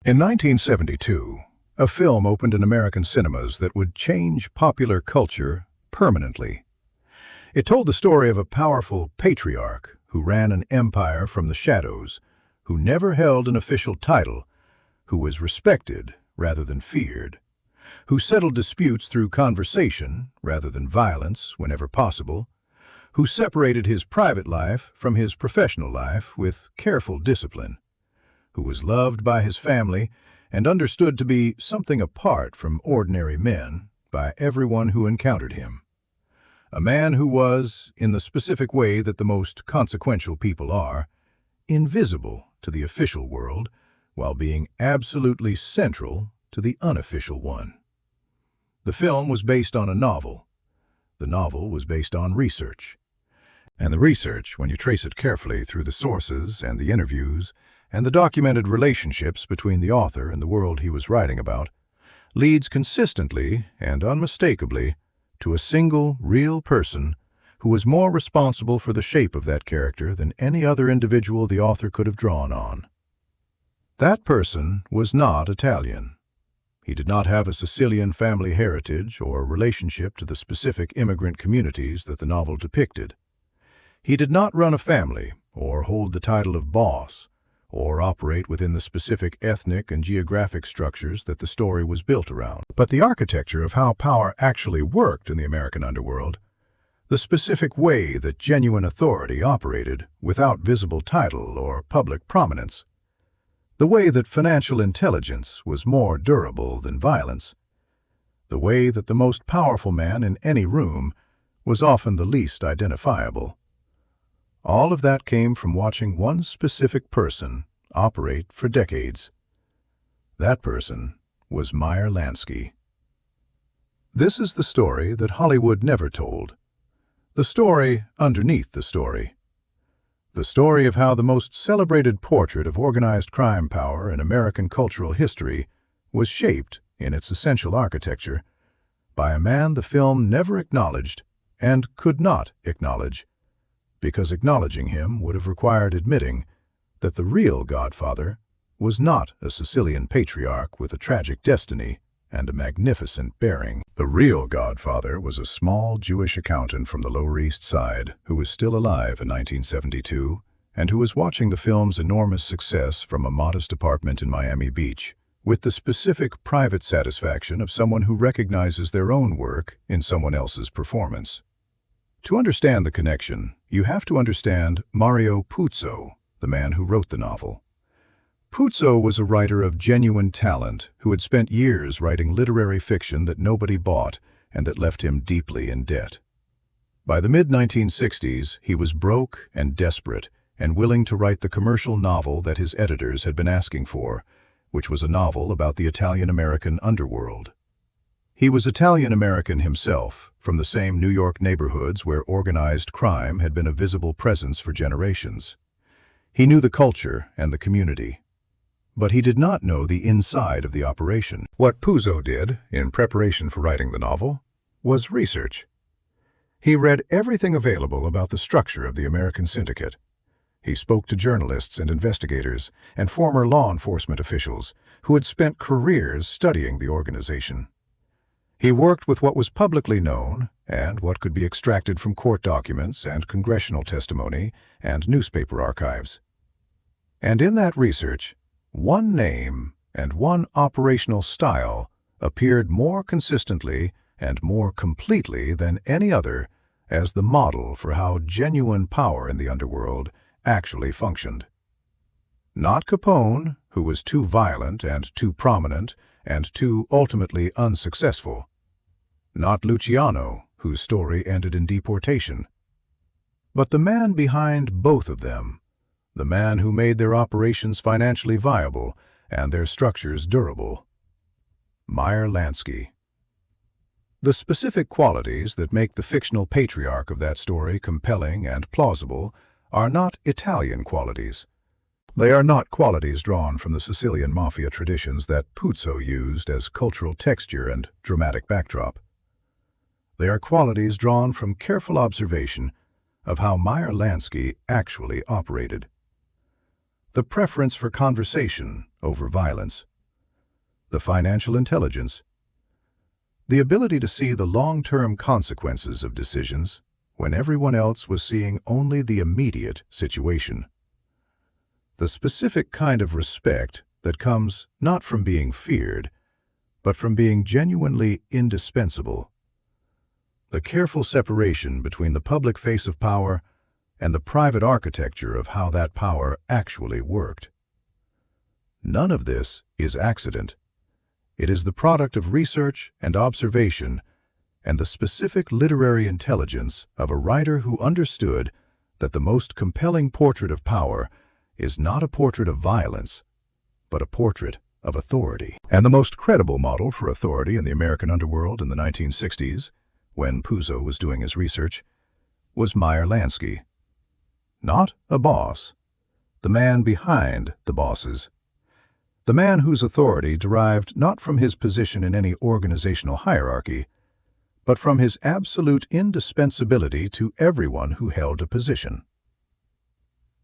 In 1972, a film opened in American cinemas that would change popular culture permanently. It told the story of a powerful patriarch who ran an empire from the shadows, who never held an official title, who was respected rather than feared, who settled disputes through conversation rather than violence whenever possible, who separated his private life from his professional life with careful discipline, who was loved by his family and understood to be something apart from ordinary men by everyone who encountered him. A man who was, in the specific way that the most consequential people are, invisible to the official world while being absolutely central to the unofficial one. The film was based on a novel. The novel was based on research. And the research, when you trace it carefully through the sources and the interviews and the documented relationships between the author and the world he was writing about, leads consistently and unmistakably to a single, real person who was more responsible for the shape of that character than any other individual the author could have drawn on. That person was not Italian. He did not have a Sicilian family heritage or relationship to the specific immigrant communities that the novel depicted. He did not run a family or hold the title of boss or operate within the specific ethnic and geographic structures that the story was built around. But the architecture of how power actually worked in the American underworld, the specific way that genuine authority operated without visible title or public prominence, the way that financial intelligence was more durable than violence, the way that the most powerful man in any room was often the least identifiable. All of that came from watching one specific person operate for decades. That person was Meyer Lansky. This is the story that Hollywood never told. The story underneath the story. The story of how the most celebrated portrait of organized crime power in American cultural history was shaped, in its essential architecture, by a man the film never acknowledged and could not acknowledge, because acknowledging him would have required admitting that the real Godfather was not a Sicilian patriarch with a tragic destiny and a magnificent bearing. The real Godfather was a small Jewish accountant from the Lower East Side who was still alive in 1972 and who was watching the film's enormous success from a modest apartment in Miami Beach, with the specific private satisfaction of someone who recognizes their own work in someone else's performance. To understand the connection, you have to understand Mario Puzo, the man who wrote the novel. Puzo was a writer of genuine talent who had spent years writing literary fiction that nobody bought and that left him deeply in debt. By the mid-1960s, he was broke and desperate and willing to write the commercial novel that his editors had been asking for, which was a novel about the Italian-American underworld. He was Italian-American himself, from the same New York neighborhoods where organized crime had been a visible presence for generations. He knew the culture and the community, but he did not know the inside of the operation. What Puzo did, in preparation for writing the novel, was research. He read everything available about the structure of the American Syndicate. He spoke to journalists and investigators and former law enforcement officials who had spent careers studying the organization. He worked with what was publicly known and what could be extracted from court documents and congressional testimony and newspaper archives. And in that research, one name and one operational style appeared more consistently and more completely than any other as the model for how genuine power in the underworld actually functioned. Not Capone, who was too violent and too prominent and too ultimately unsuccessful. Not Luciano, whose story ended in deportation. But the man behind both of them, the man who made their operations financially viable and their structures durable. Meyer Lansky. The specific qualities that make the fictional patriarch of that story compelling and plausible are not Italian qualities. They are not qualities drawn from the Sicilian mafia traditions that Puzo used as cultural texture and dramatic backdrop. They are qualities drawn from careful observation of how Meyer Lansky actually operated. The preference for conversation over violence, the financial intelligence, the ability to see the long-term consequences of decisions when everyone else was seeing only the immediate situation. The specific kind of respect that comes not from being feared, but from being genuinely indispensable. The careful separation between the public face of power and the private architecture of how that power actually worked. None of this is accident. It is the product of research and observation and the specific literary intelligence of a writer who understood that the most compelling portrait of power is not a portrait of violence, but a portrait of authority. And the most credible model for authority in the American underworld in the 1960s, when Puzo was doing his research, was Meyer Lansky. Not a boss, the man behind the bosses. The man whose authority derived not from his position in any organizational hierarchy, but from his absolute indispensability to everyone who held a position.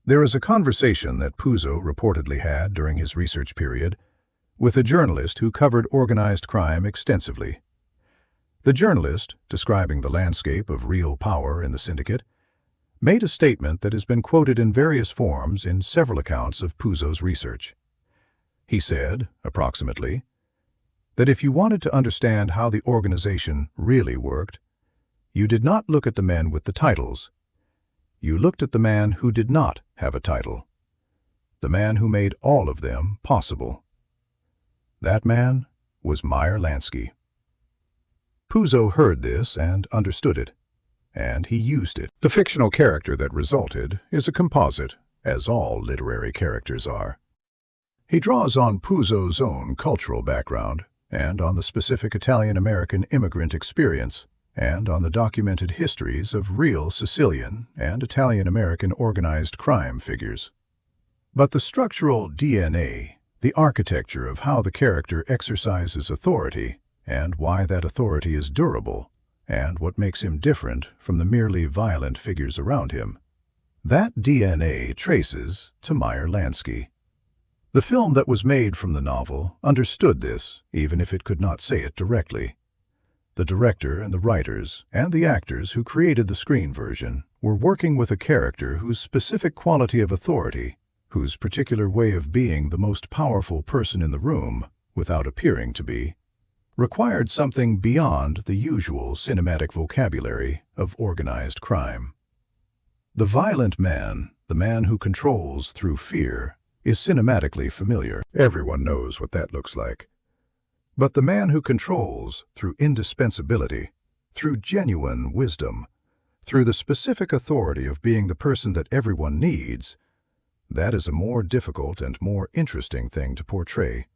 There is a conversation that Puzo reportedly had during his research period with a journalist who covered organized crime extensively. The journalist, describing the landscape of real power in the Syndicate, made a statement that has been quoted in various forms in several accounts of Puzo's research. He said, approximately, that if you wanted to understand how the organization really worked, you did not look at the men with the titles. You looked at the man who did not have a title, the man who made all of them possible. That man was Meyer Lansky. Puzo heard this and understood it, and he used it. The fictional character that resulted is a composite, as all literary characters are. He draws on Puzo's own cultural background and on the specific Italian-American immigrant experience and on the documented histories of real Sicilian and Italian-American organized crime figures. But the structural DNA, the architecture of how the character exercises authority and why that authority is durable and what makes him different from the merely violent figures around him, that DNA traces to Meyer Lansky. The film that was made from the novel understood this, even if it could not say it directly. The director and the writers and the actors who created the screen version were working with a character whose specific quality of authority, whose particular way of being the most powerful person in the room, without appearing to be, required something beyond the usual cinematic vocabulary of organized crime. The violent man, the man who controls through fear, is cinematically familiar. Everyone knows what that looks like. But the man who controls through indispensability, through genuine wisdom, through the specific authority of being the person that everyone needs, that is a more difficult and more interesting thing to portray.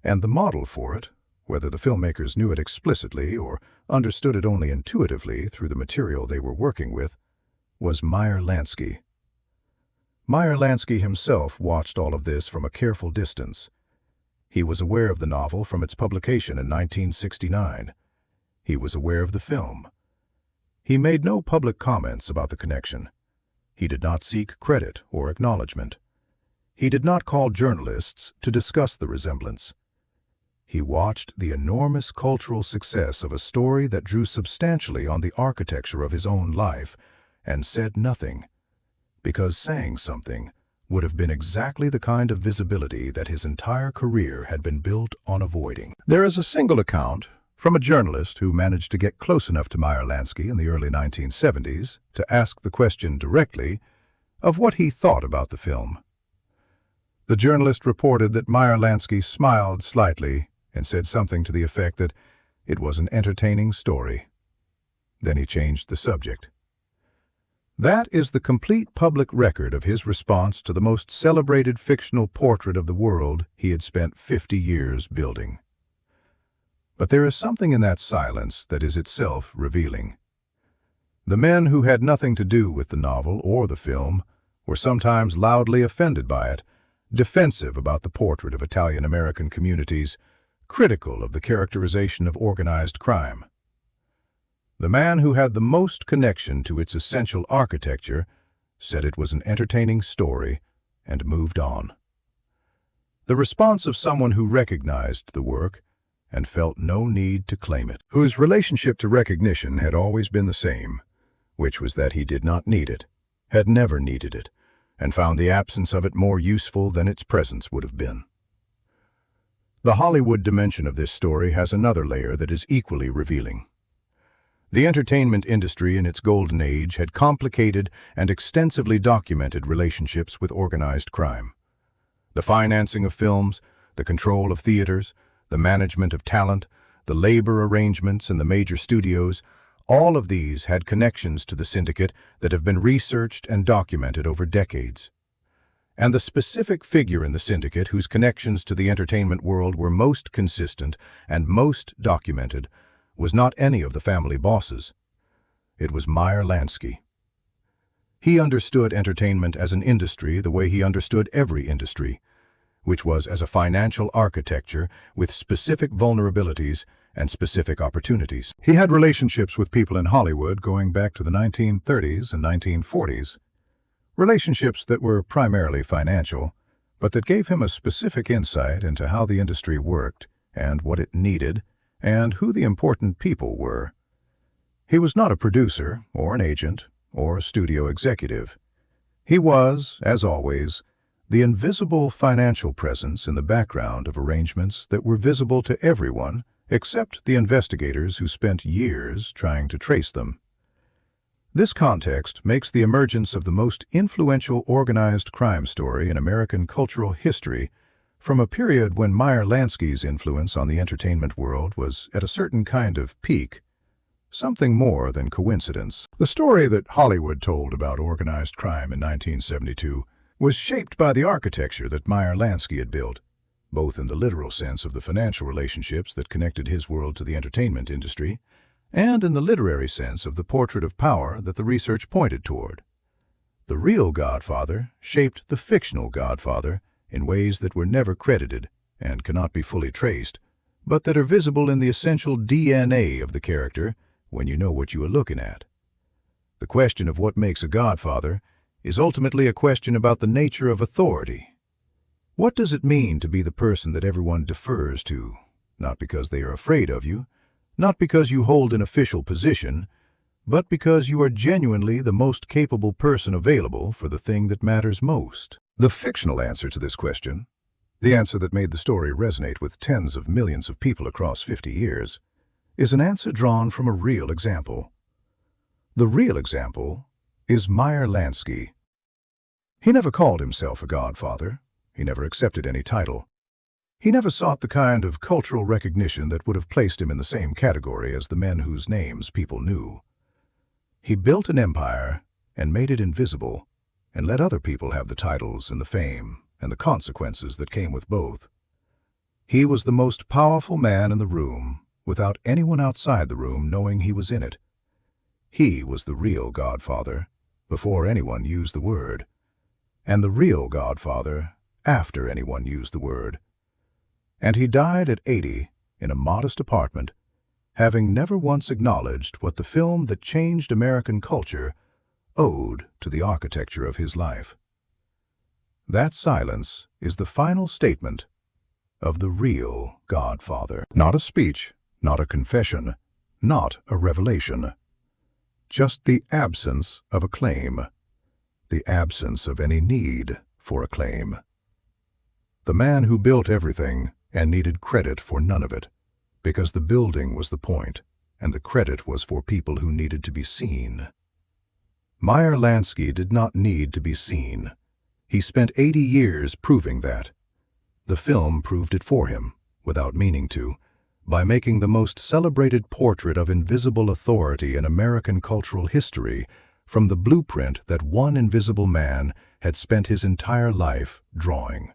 And the model for it, whether the filmmakers knew it explicitly or understood it only intuitively through the material they were working with, was Meyer Lansky. Meyer Lansky himself watched all of this from a careful distance. He was aware of the novel from its publication in 1969. He was aware of the film. He made no public comments about the connection. He did not seek credit or acknowledgement. He did not call journalists to discuss the resemblance. He watched the enormous cultural success of a story that drew substantially on the architecture of his own life and said nothing, because saying something would have been exactly the kind of visibility that his entire career had been built on avoiding. There is a single account from a journalist who managed to get close enough to Meyer Lansky in the early 1970s to ask the question directly of what he thought about the film. The journalist reported that Meyer Lansky smiled slightly and said something to the effect that it was an entertaining story. Then he changed the subject. That is the complete public record of his response to the most celebrated fictional portrait of the world he had spent 50 years building. But there is something in that silence that is itself revealing. The men who had nothing to do with the novel or the film were sometimes loudly offended by it, defensive about the portrait of Italian-American communities, critical of the characterization of organized crime. The man who had the most connection to its essential architecture said it was an entertaining story and moved on. The response of someone who recognized the work and felt no need to claim it, whose relationship to recognition had always been the same, which was that he did not need it, had never needed it, and found the absence of it more useful than its presence would have been. The Hollywood dimension of this story has another layer that is equally revealing. The entertainment industry in its golden age had complicated and extensively documented relationships with organized crime. The financing of films, the control of theaters, the management of talent, the labor arrangements in the major studios, all of these had connections to the syndicate that have been researched and documented over decades. And the specific figure in the syndicate whose connections to the entertainment world were most consistent and most documented was not any of the family bosses. It was Meyer Lansky. He understood entertainment as an industry the way he understood every industry, which was as a financial architecture with specific vulnerabilities and specific opportunities. He had relationships with people in Hollywood going back to the 1930s and 1940s, relationships that were primarily financial, but that gave him a specific insight into how the industry worked and what it needed and who the important people were. He was not a producer or an agent or a studio executive. He was, as always, the invisible financial presence in the background of arrangements that were visible to everyone except the investigators who spent years trying to trace them. This context makes the emergence of the most influential organized crime story in American cultural history from a period when Meyer Lansky's influence on the entertainment world was at a certain kind of peak, something more than coincidence. The story that Hollywood told about organized crime in 1972 was shaped by the architecture that Meyer Lansky had built, both in the literal sense of the financial relationships that connected his world to the entertainment industry, and in the literary sense of the portrait of power that the research pointed toward. The real Godfather shaped the fictional Godfather in ways that were never credited and cannot be fully traced, but that are visible in the essential DNA of the character when you know what you are looking at. The question of what makes a Godfather is ultimately a question about the nature of authority. What does it mean to be the person that everyone defers to, not because they are afraid of you, not because you hold an official position, but because you are genuinely the most capable person available for the thing that matters most? The fictional answer to this question, the answer that made the story resonate with tens of millions of people across 50 years, is an answer drawn from a real example. The real example is Meyer Lansky. He never called himself a godfather. He never accepted any title. He never sought the kind of cultural recognition that would have placed him in the same category as the men whose names people knew. He built an empire and made it invisible, and let other people have the titles and the fame and the consequences that came with both. He was the most powerful man in the room without anyone outside the room knowing he was in it. He was the real Godfather before anyone used the word, and the real Godfather after anyone used the word. And he died at 80 in a modest apartment, having never once acknowledged what the film that changed American culture owed to the architecture of his life. That silence is the final statement of the real Godfather. Not a speech, not a confession, not a revelation. Just the absence of a claim, the absence of any need for a claim. The man who built everything and needed credit for none of it, because the building was the point, and the credit was for people who needed to be seen. Meyer Lansky did not need to be seen. He spent 80 years proving that. The film proved it for him, without meaning to, by making the most celebrated portrait of invisible authority in American cultural history from the blueprint that one invisible man had spent his entire life drawing.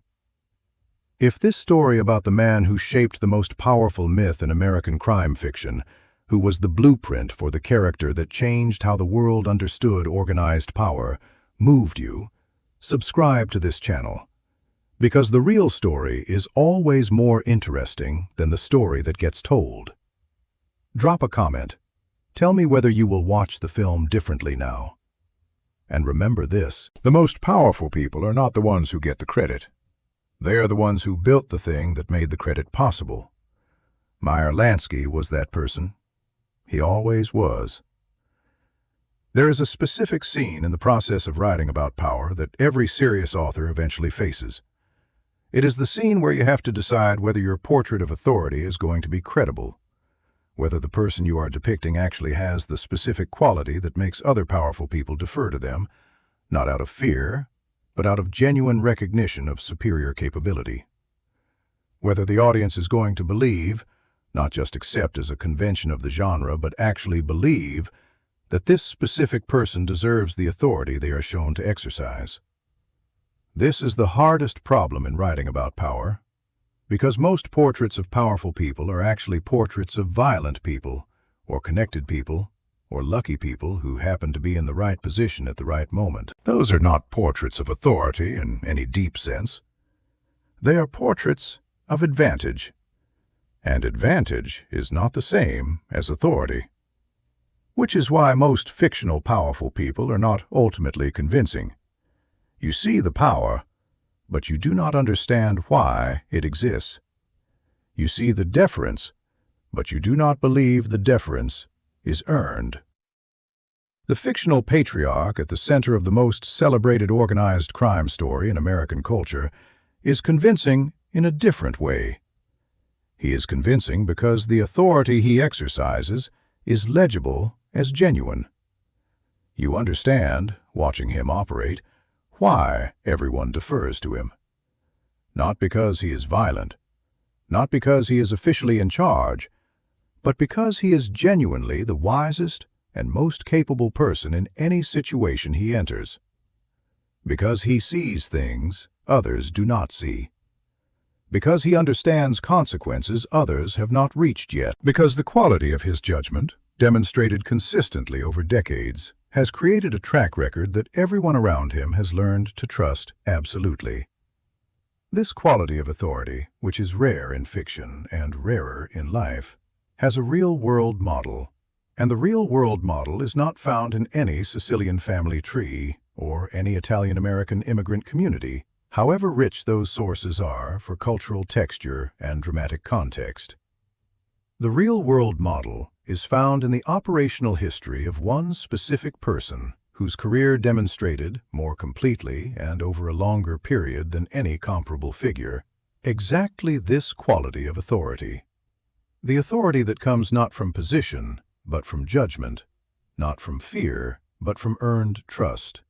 If this story about the man who shaped the most powerful myth in American crime fiction, who was the blueprint for the character that changed how the world understood organized power, moved you, subscribe to this channel. Because the real story is always more interesting than the story that gets told. Drop a comment. Tell me whether you will watch the film differently now. And remember this: the most powerful people are not the ones who get the credit. They are the ones who built the thing that made the credit possible. Meyer Lansky was that person. He always was. There is a specific scene in the process of writing about power that every serious author eventually faces. It is the scene where you have to decide whether your portrait of authority is going to be credible, whether the person you are depicting actually has the specific quality that makes other powerful people defer to them, not out of fear, but out of genuine recognition of superior capability. Whether the audience is going to believe, not just accept as a convention of the genre, but actually believe that this specific person deserves the authority they are shown to exercise. This is the hardest problem in writing about power, because most portraits of powerful people are actually portraits of violent people, or connected people, or lucky people who happen to be in the right position at the right moment. Those are not portraits of authority in any deep sense. They are portraits of advantage, and advantage is not the same as authority, which is why most fictional powerful people are not ultimately convincing. You see the power, but you do not understand why it exists. You see the deference, but you do not believe the deference is earned. The fictional patriarch at the center of the most celebrated organized crime story in American culture is convincing in a different way. He is convincing because the authority he exercises is legible as genuine. You understand, watching him operate, why everyone defers to him. Not because he is violent, not because he is officially in charge, but because he is genuinely the wisest and most capable person in any situation he enters. Because he sees things others do not see. Because he understands consequences others have not reached yet. Because the quality of his judgment, demonstrated consistently over decades, has created a track record that everyone around him has learned to trust absolutely. This quality of authority, which is rare in fiction and rarer in life, has a real-world model, and the real-world model is not found in any Sicilian family tree or any Italian-American immigrant community, however rich those sources are for cultural texture and dramatic context. The real-world model is found in the operational history of one specific person whose career demonstrated, more completely and over a longer period than any comparable figure, exactly this quality of authority. The authority that comes not from position, but from judgment, not from fear, but from earned trust,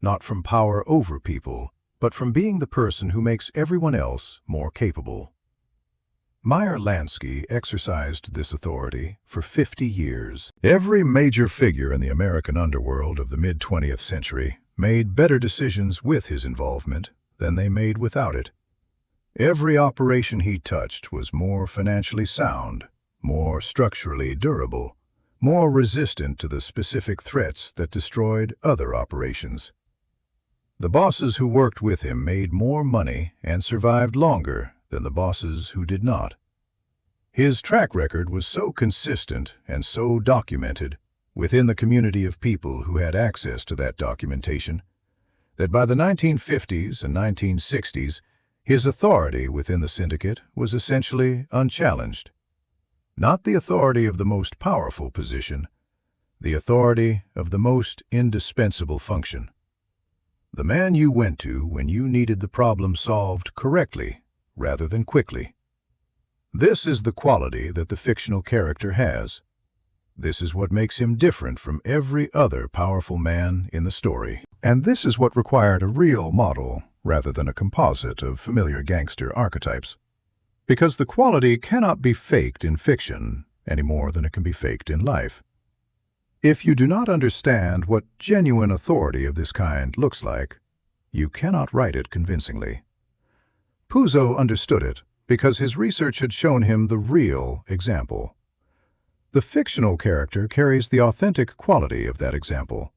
not from power over people, but from being the person who makes everyone else more capable. Meyer Lansky exercised this authority for 50 years. Every major figure in the American underworld of the mid-20th century made better decisions with his involvement than they made without it. Every operation he touched was more financially sound, more structurally durable, more resistant to the specific threats that destroyed other operations. The bosses who worked with him made more money and survived longer than the bosses who did not. His track record was so consistent and so documented within the community of people who had access to that documentation that by the 1950s and 1960s, his authority within the syndicate was essentially unchallenged. Not the authority of the most powerful position, the authority of the most indispensable function. The man you went to when you needed the problem solved correctly rather than quickly. This is the quality that the fictional character has. This is what makes him different from every other powerful man in the story. And this is what required a real model rather than a composite of familiar gangster archetypes. Because the quality cannot be faked in fiction any more than it can be faked in life. If you do not understand what genuine authority of this kind looks like, you cannot write it convincingly. Puzo understood it because his research had shown him the real example. The fictional character carries the authentic quality of that example,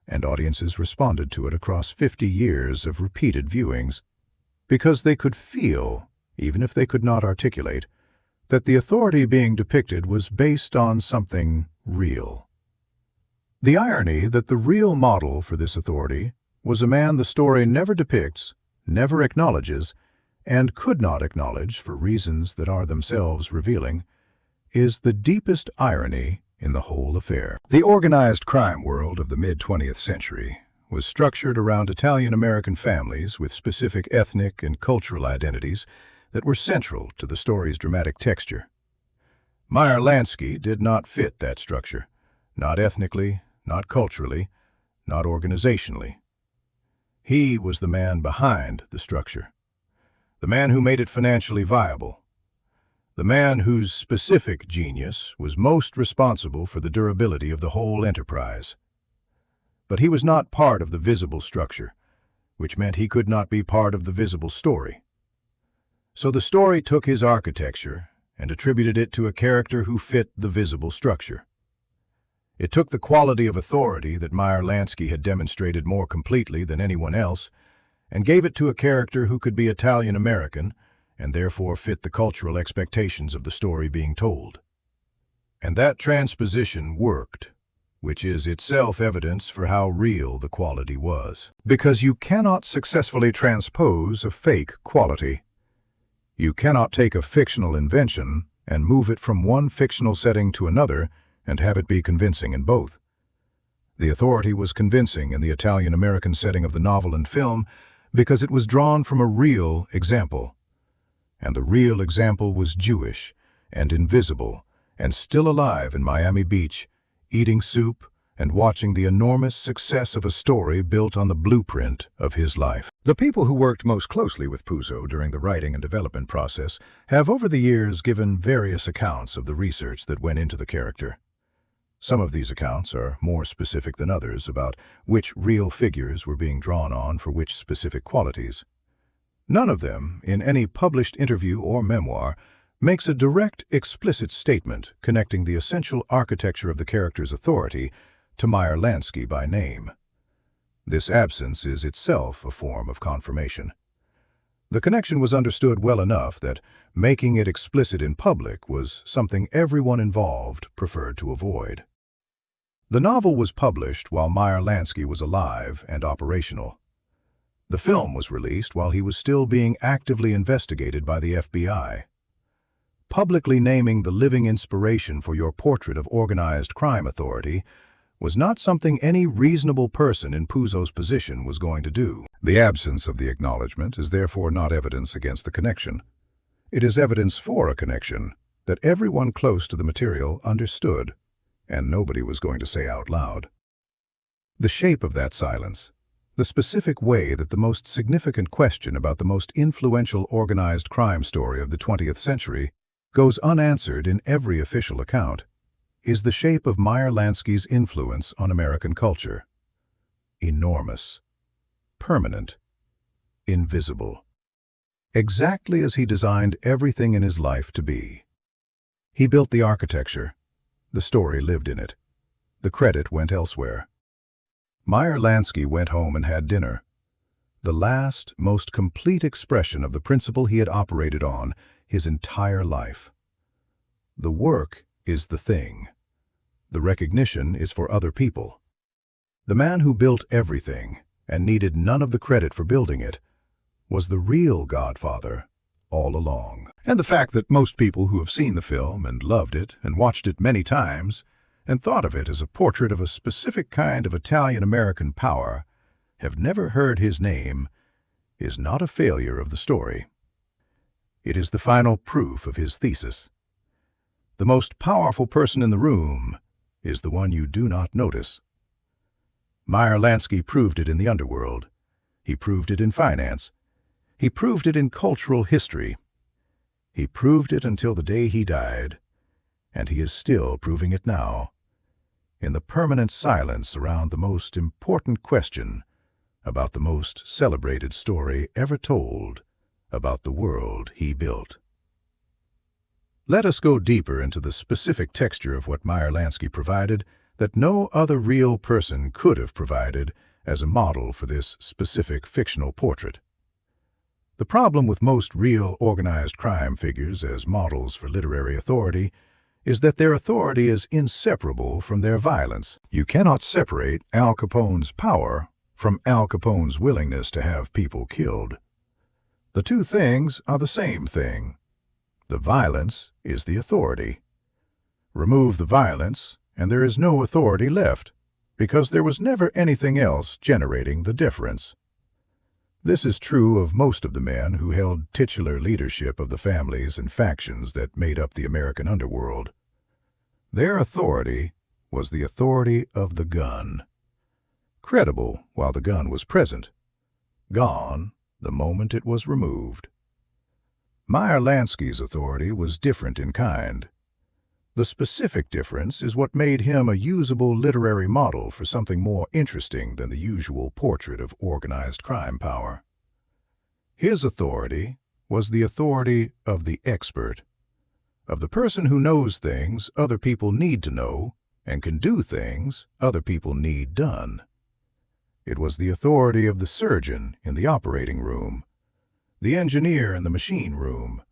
and audiences responded to it across 50 years of repeated viewings because they could feel, even if they could not articulate, that the authority being depicted was based on something real. The irony that the real model for this authority was a man the story never depicts, never acknowledges, and could not acknowledge for reasons that are themselves revealing, is the deepest irony in the whole affair. The organized crime world of the mid-20th century was structured around Italian-American families with specific ethnic and cultural identities that were central to the story's dramatic texture. Meyer Lansky did not fit that structure, not ethnically, not culturally, not organizationally. He was the man behind the structure, the man who made it financially viable, the man whose specific genius was most responsible for the durability of the whole enterprise. But he was not part of the visible structure, which meant he could not be part of the visible story. So the story took his architecture and attributed it to a character who fit the visible structure. It took the quality of authority that Meyer Lansky had demonstrated more completely than anyone else and gave it to a character who could be Italian-American and therefore fit the cultural expectations of the story being told. And that transposition worked, which is itself evidence for how real the quality was. Because you cannot successfully transpose a fake quality. You cannot take a fictional invention and move it from one fictional setting to another and have it be convincing in both. The authority was convincing in the Italian-American setting of the novel and film because it was drawn from a real example. And the real example was Jewish and invisible and still alive in Miami Beach, eating soup and watching the enormous success of a story built on the blueprint of his life. The people who worked most closely with Puzo during the writing and development process have over the years given various accounts of the research that went into the character. Some of these accounts are more specific than others about which real figures were being drawn on for which specific qualities. None of them, in any published interview or memoir, makes a direct, explicit statement connecting the essential architecture of the character's authority to Meyer Lansky by name. This absence is itself a form of confirmation. The connection was understood well enough that making it explicit in public was something everyone involved preferred to avoid. The novel was published while Meyer Lansky was alive and operational. The film was released while he was still being actively investigated by the FBI. Publicly naming the living inspiration for your portrait of organized crime authority was not something any reasonable person in Puzo's position was going to do. The absence of the acknowledgement is therefore not evidence against the connection. It is evidence for a connection that everyone close to the material understood, and nobody was going to say out loud. The shape of that silence, the specific way that the most significant question about the most influential organized crime story of the 20th century goes unanswered in every official account, is the shape of Meyer Lansky's influence on American culture. Enormous, permanent, invisible. Exactly as he designed everything in his life to be. He built the architecture. The story lived in it. The credit went elsewhere. Meyer Lansky went home and had dinner. The last, most complete expression of the principle he had operated on his entire life. The work is the thing. The recognition is for other people. The man who built everything and needed none of the credit for building it was the real Godfather all along. And the fact that most people who have seen the film and loved it and watched it many times and thought of it as a portrait of a specific kind of Italian-American power have never heard his name is not a failure of the story. It is the final proof of his thesis. The most powerful person in the room is the one you do not notice. Meyer Lansky proved it in the underworld. He proved it in finance. He proved it in cultural history. He proved it until the day he died, and he is still proving it now, in the permanent silence around the most important question about the most celebrated story ever told about the world he built. Let us go deeper into the specific texture of what Meyer Lansky provided that no other real person could have provided as a model for this specific fictional portrait. The problem with most real organized crime figures as models for literary authority is that their authority is inseparable from their violence. You cannot separate Al Capone's power from Al Capone's willingness to have people killed. The two things are the same thing. The violence is the authority. Remove the violence, and there is no authority left, because there was never anything else generating the difference. This is true of most of the men who held titular leadership of the families and factions that made up the American underworld. Their authority was the authority of the gun. Credible while the gun was present, gone the moment it was removed. Meyer Lansky's authority was different in kind. The specific difference is what made him a usable literary model for something more interesting than the usual portrait of organized crime power. His authority was the authority of the expert, of the person who knows things other people need to know and can do things other people need done. It was the authority of the surgeon in the operating room, the engineer in the machine room,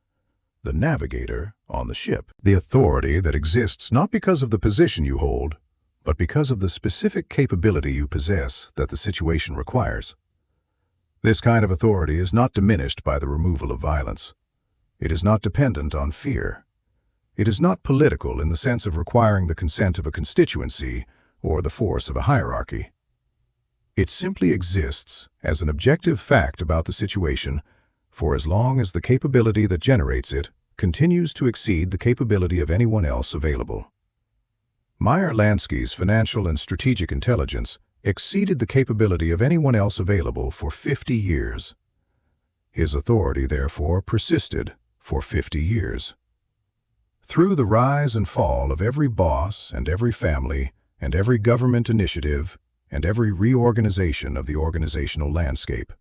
the navigator on the ship. The authority that exists not because of the position you hold, but because of the specific capability you possess that the situation requires. This kind of authority is not diminished by the removal of violence. It is not dependent on fear. It is not political in the sense of requiring the consent of a constituency or the force of a hierarchy. It simply exists as an objective fact about the situation for as long as the capability that generates it continues to exceed the capability of anyone else available. Meyer Lansky's financial and strategic intelligence exceeded the capability of anyone else available for 50 years. His authority, therefore, persisted for 50 years. Through the rise and fall of every boss and every family and every government initiative and every reorganization of the organizational landscape,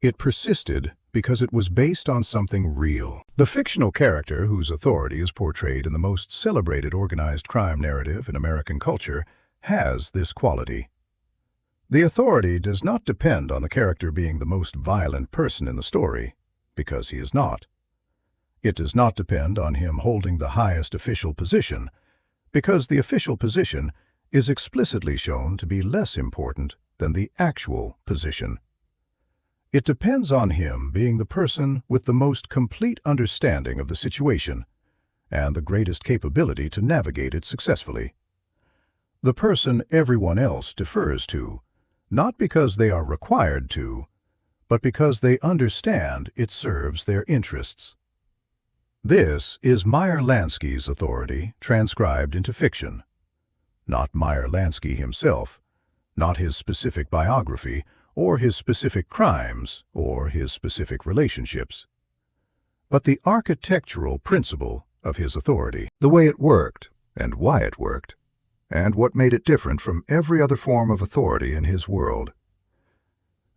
it persisted because it was based on something real. The fictional character whose authority is portrayed in the most celebrated organized crime narrative in American culture has this quality. The authority does not depend on the character being the most violent person in the story, because he is not. It does not depend on him holding the highest official position, because the official position is explicitly shown to be less important than the actual position. It depends on him being the person with the most complete understanding of the situation and the greatest capability to navigate it successfully. The person everyone else defers to, not because they are required to, but because they understand it serves their interests. This is Meyer Lansky's authority transcribed into fiction. Not Meyer Lansky himself, not his specific biography, or his specific crimes, or his specific relationships, but the architectural principle of his authority, the way it worked, and why it worked, and what made it different from every other form of authority in his world.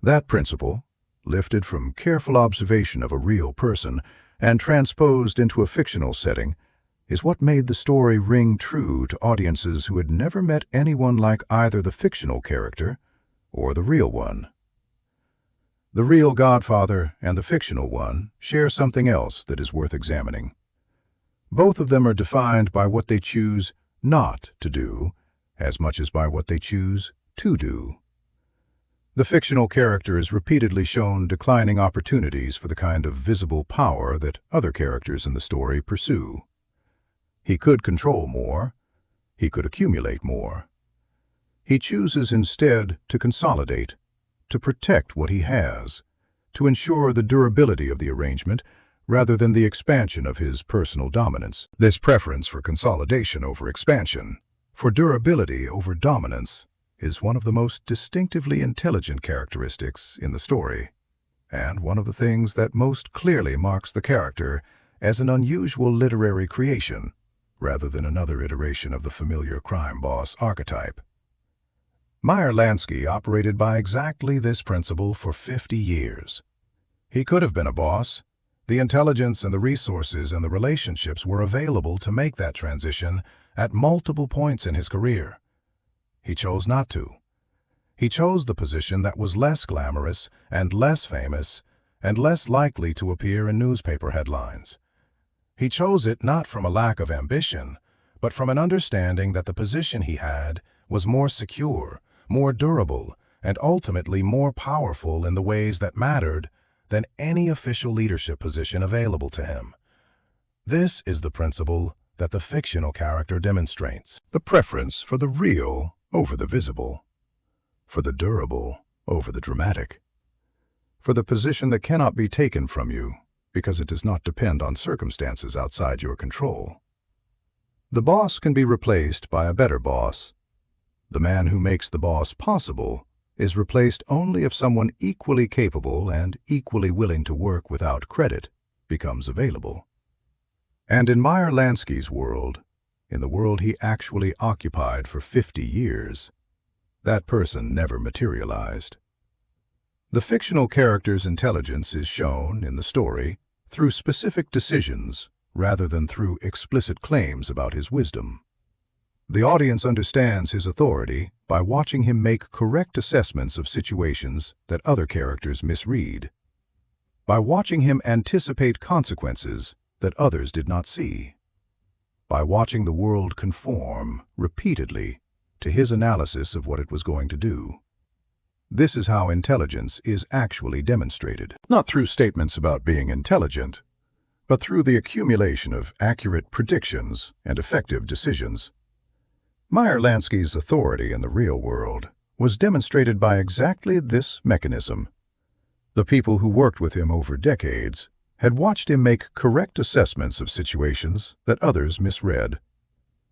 That principle, lifted from careful observation of a real person and transposed into a fictional setting, is what made the story ring true to audiences who had never met anyone like either the fictional character or the real one. The real Godfather and the fictional one share something else that is worth examining. Both of them are defined by what they choose not to do, as much as by what they choose to do. The fictional character is repeatedly shown declining opportunities for the kind of visible power that other characters in the story pursue. He could control more. He could accumulate more. He chooses instead to consolidate, to protect what he has, to ensure the durability of the arrangement rather than the expansion of his personal dominance. This preference for consolidation over expansion, for durability over dominance, is one of the most distinctively intelligent characteristics in the story, and one of the things that most clearly marks the character as an unusual literary creation, rather than another iteration of the familiar crime boss archetype. Meyer Lansky operated by exactly this principle for 50 years. He could have been a boss. The intelligence and the resources and the relationships were available to make that transition at multiple points in his career. He chose not to. He chose the position that was less glamorous and less famous and less likely to appear in newspaper headlines. He chose it not from a lack of ambition, but from an understanding that the position he had was more secure, more durable, and ultimately more powerful in the ways that mattered than any official leadership position available to him. This is the principle that the fictional character demonstrates. The preference for the real over the visible, for the durable over the dramatic, for the position that cannot be taken from you because it does not depend on circumstances outside your control. The boss can be replaced by a better boss. The man who makes the boss possible is replaced only if someone equally capable and equally willing to work without credit becomes available. And in Meyer Lansky's world, in the world he actually occupied for 50 years, that person never materialized. The fictional character's intelligence is shown, in the story, through specific decisions rather than through explicit claims about his wisdom. The audience understands his authority by watching him make correct assessments of situations that other characters misread, by watching him anticipate consequences that others did not see, by watching the world conform repeatedly to his analysis of what it was going to do. This is how intelligence is actually demonstrated, not through statements about being intelligent, but through the accumulation of accurate predictions and effective decisions. Meyer Lansky's authority in the real world was demonstrated by exactly this mechanism. The people who worked with him over decades had watched him make correct assessments of situations that others misread,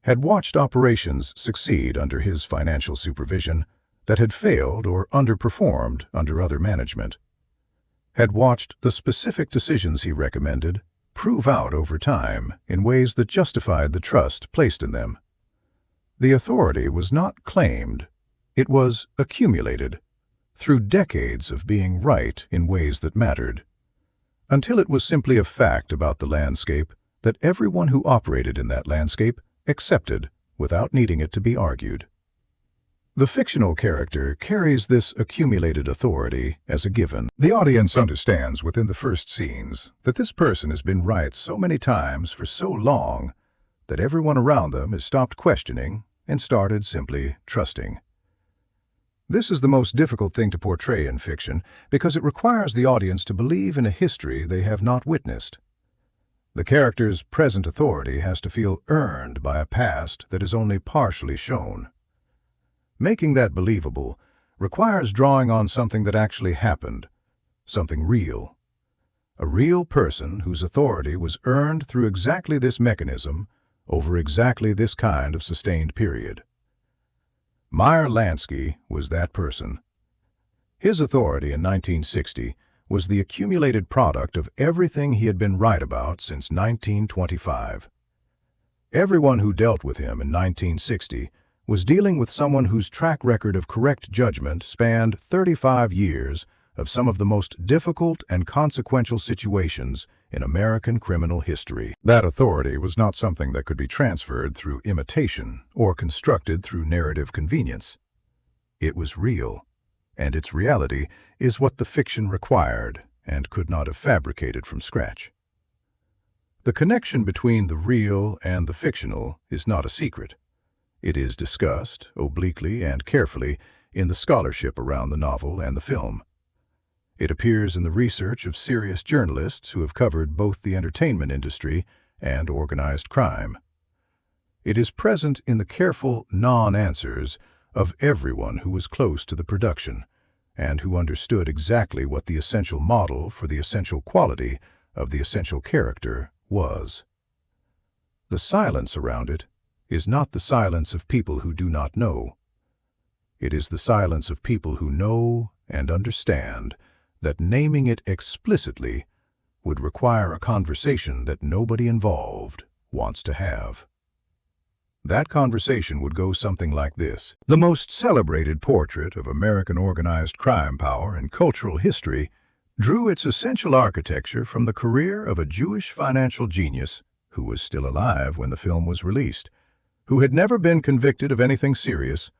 had watched operations succeed under his financial supervision that had failed or underperformed under other management, had watched the specific decisions he recommended prove out over time in ways that justified the trust placed in them. The authority was not claimed, it was accumulated through decades of being right in ways that mattered, until it was simply a fact about the landscape that everyone who operated in that landscape accepted without needing it to be argued. The fictional character carries this accumulated authority as a given. The audience understands within the first scenes that this person has been right so many times for so long that everyone around them has stopped questioning and started simply trusting. This is the most difficult thing to portray in fiction because it requires the audience to believe in a history they have not witnessed. The character's present authority has to feel earned by a past that is only partially shown. Making that believable requires drawing on something that actually happened, something real. A real person whose authority was earned through exactly this mechanism over exactly this kind of sustained period. Meyer Lansky was that person. His authority in 1960 was the accumulated product of everything he had been right about since 1925. Everyone who dealt with him in 1960 was dealing with someone whose track record of correct judgment spanned 35 years of some of the most difficult and consequential situations in American criminal history. That authority was not something that could be transferred through imitation or constructed through narrative convenience. It was real, and its reality is what the fiction required and could not have fabricated from scratch. The connection between the real and the fictional is not a secret. It is discussed, obliquely and carefully, in the scholarship around the novel and the film. It appears in the research of serious journalists who have covered both the entertainment industry and organized crime. It is present in the careful non-answers of everyone who was close to the production and who understood exactly what the essential model for the essential quality of the essential character was. The silence around it is not the silence of people who do not know. It is the silence of people who know and understand that naming it explicitly would require a conversation that nobody involved wants to have. That conversation would go something like this. The most celebrated portrait of American organized crime power in cultural history drew its essential architecture from the career of a Jewish financial genius who was still alive when the film was released, who had never been convicted of anything serious,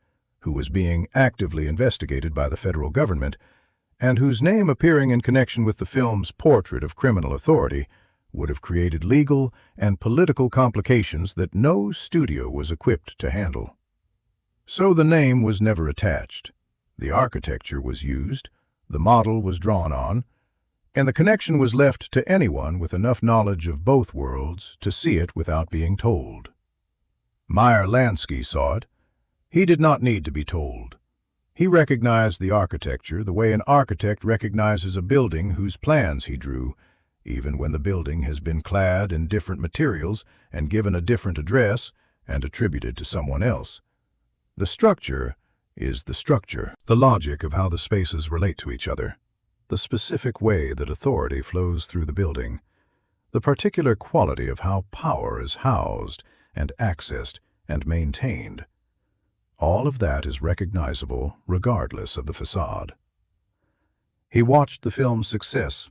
who was being actively investigated by the federal government, and whose name appearing in connection with the film's portrait of criminal authority would have created legal and political complications that no studio was equipped to handle. So the name was never attached. The architecture was used, the model was drawn on, And the connection was left to anyone with enough knowledge of both worlds to see it without being told. Meyer Lansky saw it. He did not need to be told. He recognized the architecture the way an architect recognizes a building whose plans he drew, even when the building has been clad in different materials and given a different address and attributed to someone else. The structure is the structure, the logic of how the spaces relate to each other, the specific way that authority flows through the building, the particular quality of how power is housed and accessed and maintained. All of that is recognizable regardless of the facade. He watched the film's success.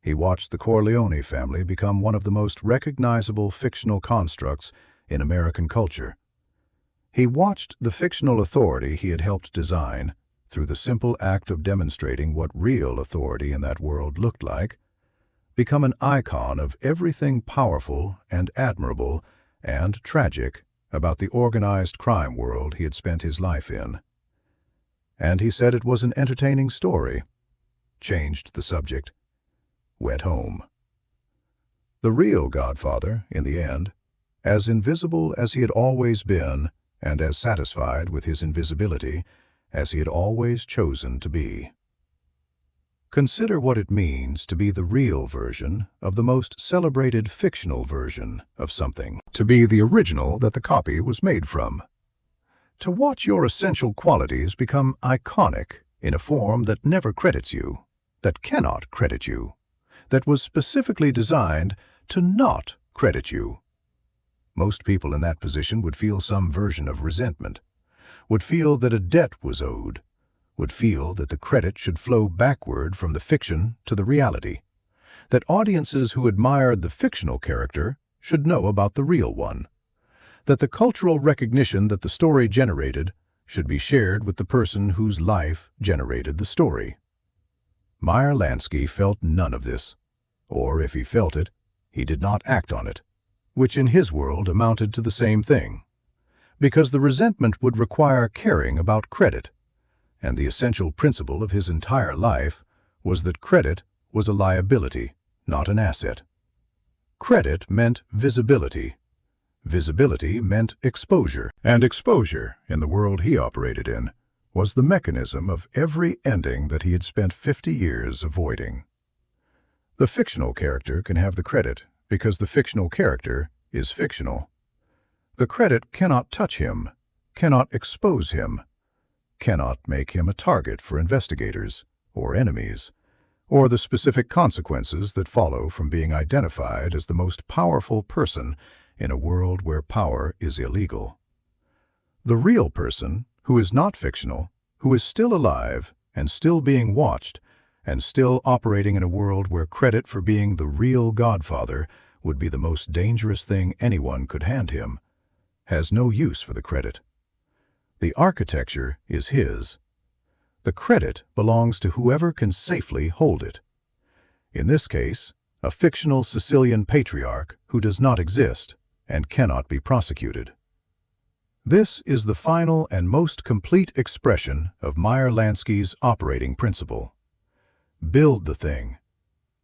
He watched the Corleone family become one of the most recognizable fictional constructs in American culture. He watched the fictional authority he had helped design, through the simple act of demonstrating what real authority in that world looked like, become an icon of everything powerful and admirable and tragic about the organized crime world he had spent his life in. And he said it was an entertaining story, changed the subject, went home. The real Godfather, in the end, as invisible as he had always been and as satisfied with his invisibility as he had always chosen to be. Consider what it means to be the real version of the most celebrated fictional version of something. To be the original that the copy was made from. To watch your essential qualities become iconic in a form that never credits you, that cannot credit you, that was specifically designed to not credit you. Most people in that position would feel some version of resentment, would feel that a debt was owed, would feel that the credit should flow backward from the fiction to the reality, that audiences who admired the fictional character should know about the real one, that the cultural recognition that the story generated should be shared with the person whose life generated the story. Meyer Lansky felt none of this, or if he felt it, he did not act on it, which in his world amounted to the same thing, because the resentment would require caring about credit, and the essential principle of his entire life was that credit was a liability, not an asset. Credit meant visibility. Visibility meant exposure. And exposure, in the world he operated in, was the mechanism of every ending that he had spent 50 years avoiding. The fictional character can have the credit because the fictional character is fictional. The credit cannot touch him, cannot expose him, cannot make him a target for investigators or enemies, or the specific consequences that follow from being identified as the most powerful person in a world where power is illegal. The real person, who is not fictional, who is still alive and still being watched, and still operating in a world where credit for being the real Godfather would be the most dangerous thing anyone could hand him, has no use for the credit. The architecture is his. The credit belongs to whoever can safely hold it. In this case, a fictional Sicilian patriarch who does not exist and cannot be prosecuted. This is the final and most complete expression of Meyer Lansky's operating principle. Build the thing.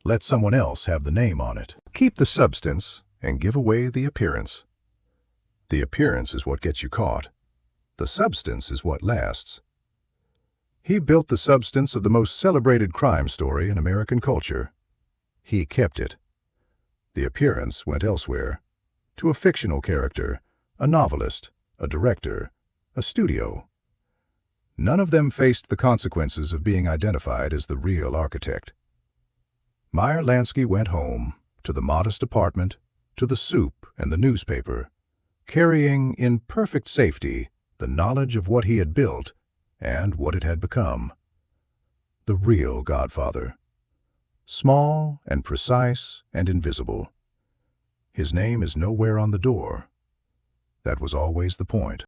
Let someone else have the name on it. Keep the substance and give away the appearance. The appearance is what gets you caught. The substance is what lasts. He built the substance of the most celebrated crime story in American culture. He kept it. The appearance went elsewhere, to a fictional character, a novelist, a director, a studio. None of them faced the consequences of being identified as the real architect. Meyer Lansky went home, to the modest apartment, to the soup and the newspaper, carrying in perfect safety the knowledge of what he had built and what it had become. The real Godfather. Small and precise and invisible. His name is nowhere on the door. That was always the point.